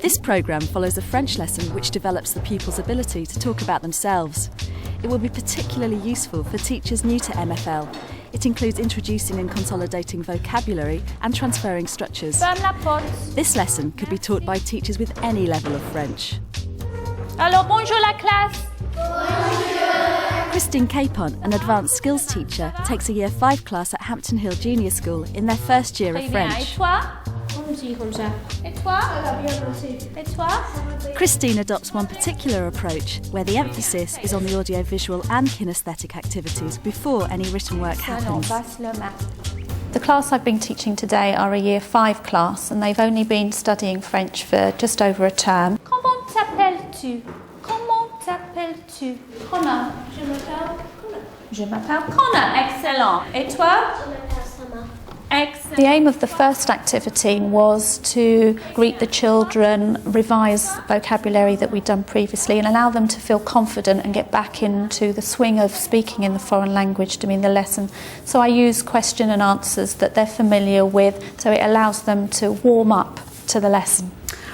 This programme follows a French lesson which develops the pupils' ability to talk about themselves. It will be particularly useful for teachers new to MFL. It includes introducing and consolidating vocabulary and transferring structures. This lesson could be taught by teachers with any level of French. Alors bonjour la classe. Christine Capon, an advanced skills teacher, takes a Year 5 class at Hampton Hill Junior School in their first year of French. Et toi? Et toi? Et toi? Christine adopts one particular approach where the emphasis is on the audiovisual and kinesthetic activities before any written work happens. The class I've been teaching today are a Year 5 class and they've only been studying French for just over a term. Comment t'appelles-tu? Comment t'appelles-tu? Connor. Je m'appelle Connor. Je m'appelle Connor. Excellent. Et toi? Je m'appelle Sama. Excellent. The aim of the first activity was to greet the children, revise vocabulary that we'd done previously and allow them to feel confident and get back into the swing of speaking in the foreign language during the lesson. So I use question and answers that they're familiar with, so it allows them to warm up to the lesson.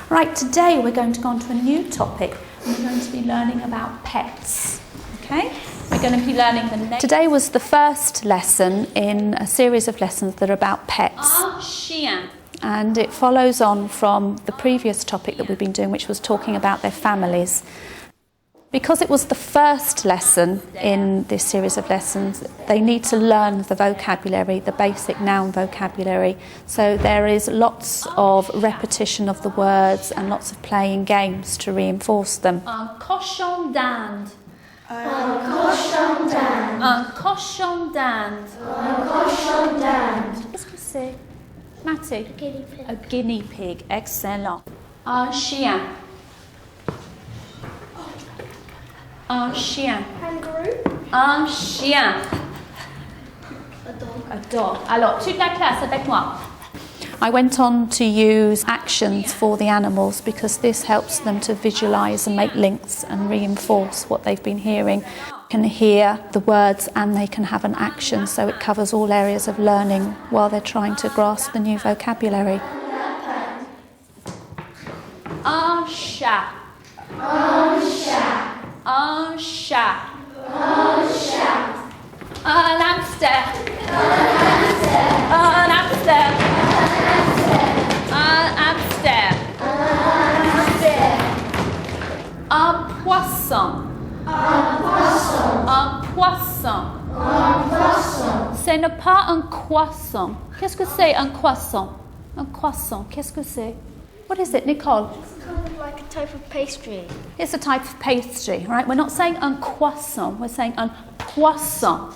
Right, today we're going to go on to a new topic. We're going to be learning about pets. Okay? We're going to be learning the next. Today was the first lesson in a series of lessons that are about pets. Un chien. And it follows on from the previous topic that we've been doing, which was talking about their families. Because it was the first lesson in this series of lessons, they need to learn the vocabulary, the basic noun vocabulary. So there is lots of repetition of the words and lots of playing games to reinforce them. Un cochon d'Inde. Un cochon d'Inde. Un cochon d'Inde. Un cochon d'Inde. Qu'est-ce que c'est? Matty? Guinea pig. A guinea pig. Excellent. Un chien. Un chien. Kangaroo. Un chien. A dog. A dog. Alors, toute la classe avec moi. I went on to use actions for the animals because this helps them to visualise and make links and reinforce what they've been hearing. They can hear the words and they can have an action, so it covers all areas of learning while they're trying to grasp the new vocabulary. Un chat. Un chat. Un chat. Un chat. Un hamster. Un hamster. Un hamster. Un hamster. Un hamster. Un poisson. Un poisson. Un poisson. Un poisson. Ce n'est pas un croissant. Qu'est-ce que c'est un croissant? Un croissant, qu'est-ce que c'est? What is it, Nicole? It's kind of like a type of pastry. It's a type of pastry, right? We're not saying un croissant, we're saying un poisson.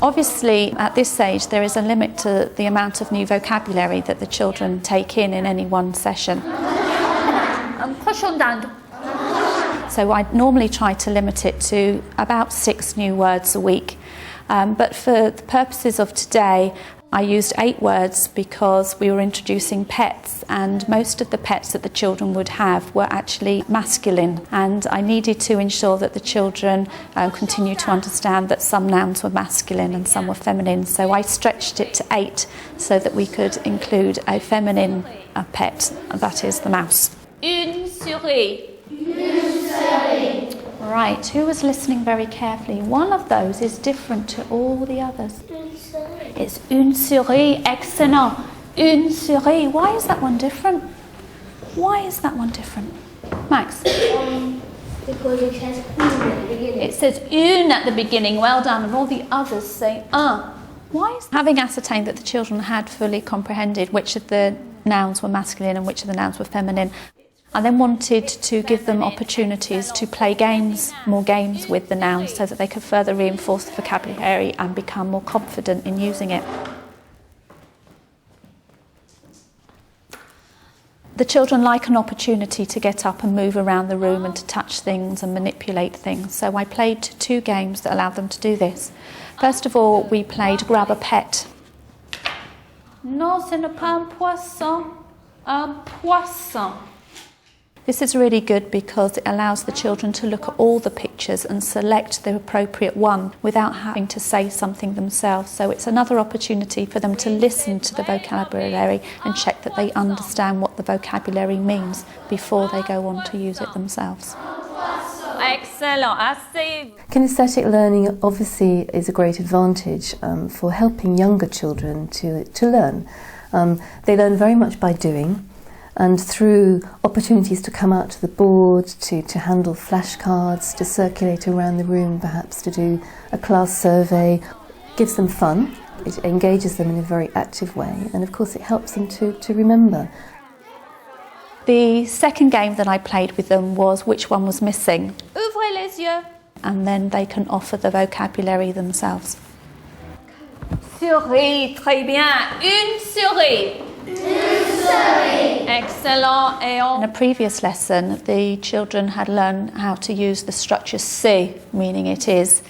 Obviously, at this stage, there is a limit to the amount of new vocabulary that the children take in any one session. Un cochon d'Inde. So I normally try to limit it to about 6 new words a week. But for the purposes of today, I used 8 words because we were introducing pets, and most of the pets that the children would have were actually masculine, and I needed to ensure that the children continue to understand that some nouns were masculine and some were feminine, so I stretched it to 8 so that we could include a feminine pet, and that is the mouse. Une souris. Une souris. Right, who was listening very carefully? One of those is different to all the others. Une souris. It's une souris, excellent. Une souris. Why is that one different? Why is that one different? Max? Because it says une at the beginning. It says une at the beginning, well done, and all the others say un. Why is having ascertained that the children had fully comprehended which of the nouns were masculine and which of the nouns were feminine, I then wanted to give them opportunities to play games, more games with the nouns so that they could further reinforce the vocabulary and become more confident in using it. The children like an opportunity to get up and move around the room and to touch things and manipulate things, so I played 2 games that allowed them to do this. First of all, we played Grab a Pet. Non, ce n'est pas un poisson. Un poisson. This is really good because it allows the children to look at all the pictures and select the appropriate one without having to say something themselves. So it's another opportunity for them to listen to the vocabulary and check that they understand what the vocabulary means before they go on to use it themselves. Excellent. Assez. Kinesthetic learning obviously is a great advantage for helping younger children to learn. They learn very much by doing, and through opportunities to come out to the board, to handle flashcards, to circulate around the room, perhaps to do a class survey, gives them fun, it engages them in a very active way, and of course it helps them to remember. The second game that I played with them was which one was missing, Ouvrez les yeux. and then they can offer the vocabulary themselves. Souris, très bien. Une souris. Une souris. Excellent. Et In a previous lesson, the children had learned how to use the structure c'est, meaning it is,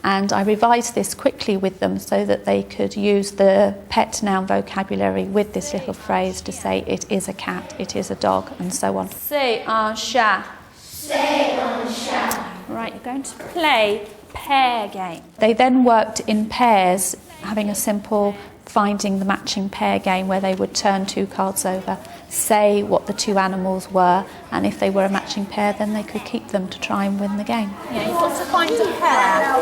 and I revised this quickly with them so that they could use the pet noun vocabulary with this little phrase to say it is a cat, it is a dog, and so on. C'est un chat. C'est un chat. Right, You're going to play pair game. they then worked in pairs, having a simple finding the matching pair game where they would turn two cards over, say what the two animals were, and if they were a matching pair, then they could keep them to try and win the game. Yeah, you've got to find a pair.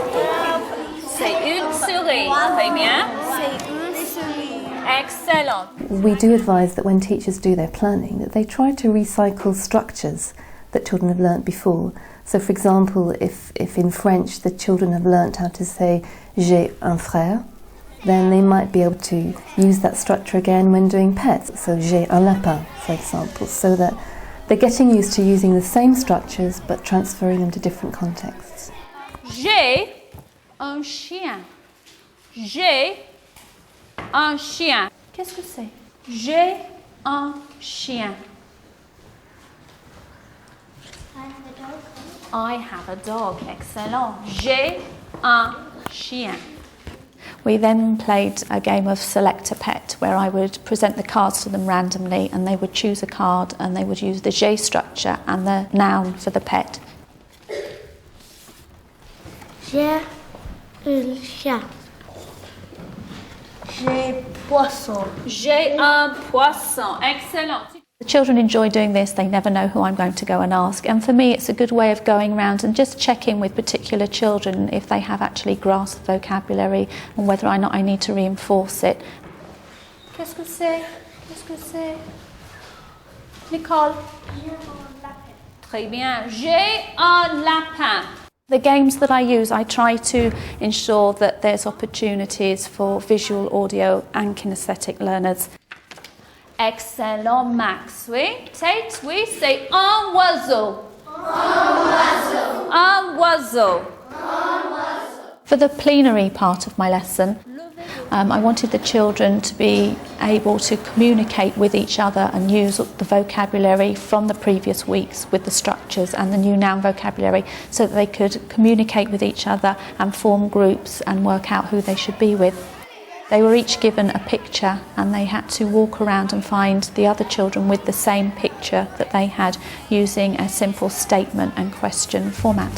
C'est une souris. Très bien. C'est une souris. Excellent. We do advise that when teachers do their planning, that they try to recycle structures that children have learnt before. So, for example, if in French the children have learnt how to say j'ai un frère, then they might be able to use that structure again when doing pets. So j'ai un lapin, for example, so that they're getting used to using the same structures but transferring them to different contexts. J'ai un chien. J'ai un chien. Qu'est-ce que c'est? J'ai un chien. I have a dog. Excellent. J'ai un chien. We then played a game of select a pet where I would present the cards to them randomly and they would choose a card and they would use the j'ai structure and the noun for the pet. J'ai un chat. J'ai poisson. J'ai un poisson. Excellent. The children enjoy doing this, they never know who I'm going to go and ask, and for me it's a good way of going around and just checking with particular children if they have actually grasped the vocabulary and whether or not I need to reinforce it. Qu'est-ce que c'est? Qu'est-ce que c'est? Nicole. Très bien. J'ai un lapin. The games that I use, I try to ensure that there's opportunities for visual, audio and kinesthetic learners. Excellent, Max. Oui. Tate, oui, c'est un oiseau. Un oiseau. Un oiseau. For the plenary part of my lesson, I wanted the children to be able to communicate with each other and use the vocabulary from the previous weeks with the structures and the new noun vocabulary so that they could communicate with each other and form groups and work out who they should be with. They were each given a picture and they had to walk around and find the other children with the same picture that they had using a simple statement and question format.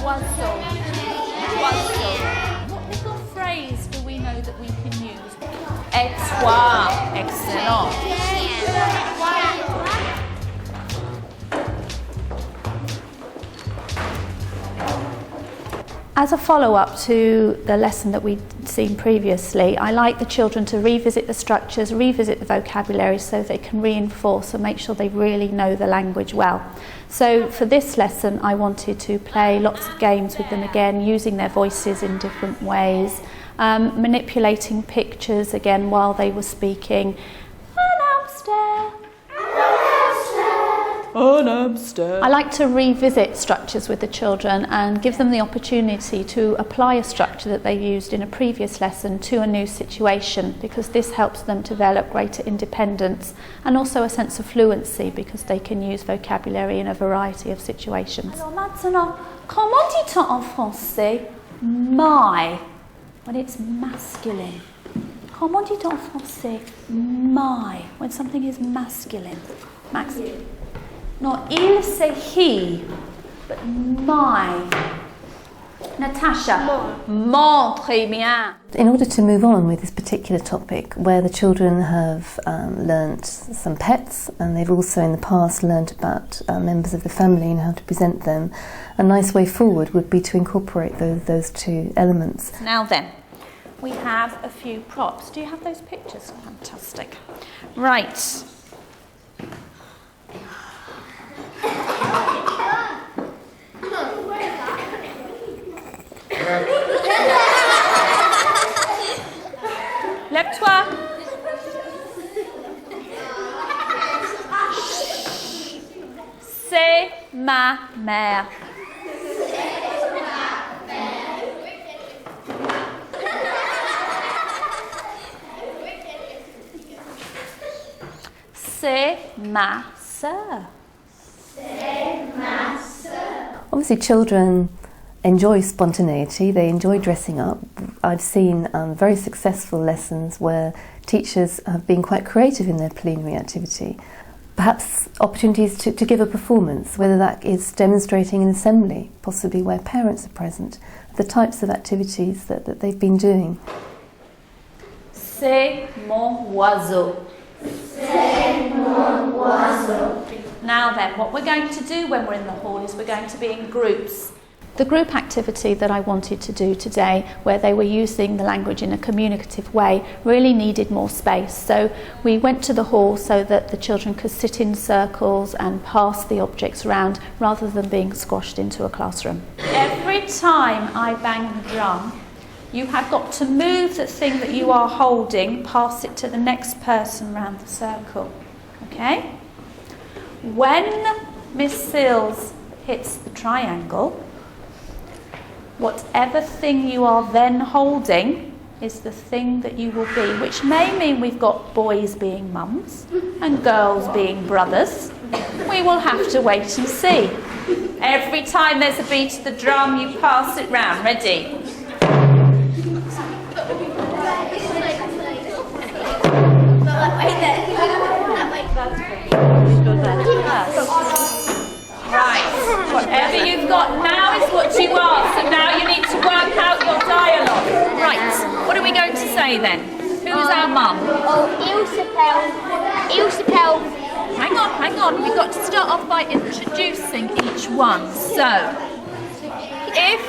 Oiseau. Oiseau. What little phrase do we know that we can use? Et toi. Excellent. As a follow-up to the lesson that we'd seen previously, I like the children to revisit the structures, revisit the vocabulary so they can reinforce and make sure they really know the language well. So for this lesson I wanted to play lots of games with them again, using their voices in different ways, manipulating pictures again while they were speaking. I like to revisit structures with the children and give them the opportunity to apply a structure that they used in a previous lesson to a new situation, because this helps them develop greater independence and also a sense of fluency because they can use vocabulary in a variety of situations. Alors maintenant, comment dit-on en français my when it's masculine? Comment dit-on en français my when something is masculine? Max? No, il c'est he, but my. Natasha. Mon, très bien. In order to move on with this particular topic, where the children have learnt some pets, and they've also in the past learnt about members of the family and how to present them, a nice way forward would be to incorporate those two elements. Now then, we have a few props. Do you have those pictures? Fantastic. Right. Lève-toi. C'est ma mère. C'est ma sœur. Obviously, children enjoy spontaneity, they enjoy dressing up. I've seen very successful lessons where teachers have been quite creative in their plenary activity. Perhaps opportunities to give a performance, whether that is demonstrating an assembly, possibly where parents are present, the types of activities that they've been doing. C'est mon oiseau. C'est mon oiseau. Now then, what we're going to do when we're in the hall is we're going to be in groups. The group activity that I wanted to do today, where they were using the language in a communicative way, really needed more space. So we went to the hall so that the children could sit in circles and pass the objects around rather than being squashed into a classroom. Every time I bang the drum, you have got to move the thing that you are holding, pass it to the next person round the circle. Okay? When Miss Sills hits the triangle, whatever thing you are then holding is the thing that you will be, which may mean we've got boys being mums and girls being brothers. We will have to wait and see. Every time there's a beat of the drum, you pass it round. Ready? Right, whatever you've got now is what you are, so now you need to work out your dialogue. Right, what are we going to say then? Who's our mum? Oh, il s'appelle. Hang on, we've got to start off by introducing each one. So, if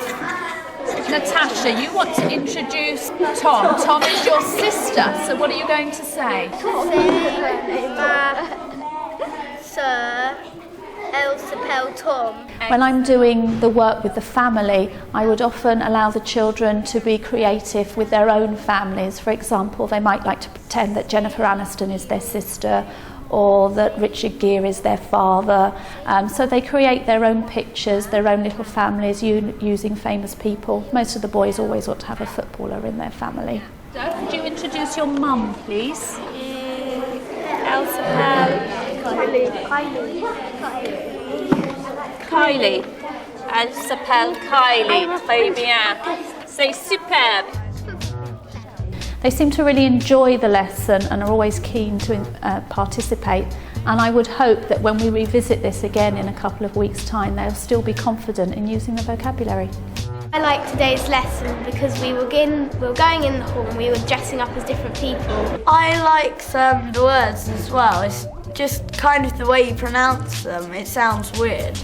Natasha, you want to introduce Tom. Tom is your sister, so what are you going to say? Sir, elle s'appelle Tom. When I'm doing the work with the family, I would often allow the children to be creative with their own families. For example, they might like to pretend that Jennifer Aniston is their sister or that Richard Gere is their father. So they create their own pictures, their own little families using famous people. Most of the boys always want to have a footballer in their family. Could you introduce your mum, please? Elle s'appelle Kylie. Elle s'appelle Kylie. Très bien. C'est superbe. They seem to really enjoy the lesson and are always keen to participate. And I would hope that when we revisit this again in a couple of weeks' time, they'll still be confident in using the vocabulary. I liked today's lesson because we were going in the hall and we were dressing up as different people. I like the words as well. It's just kind of the way you pronounce them. It sounds weird.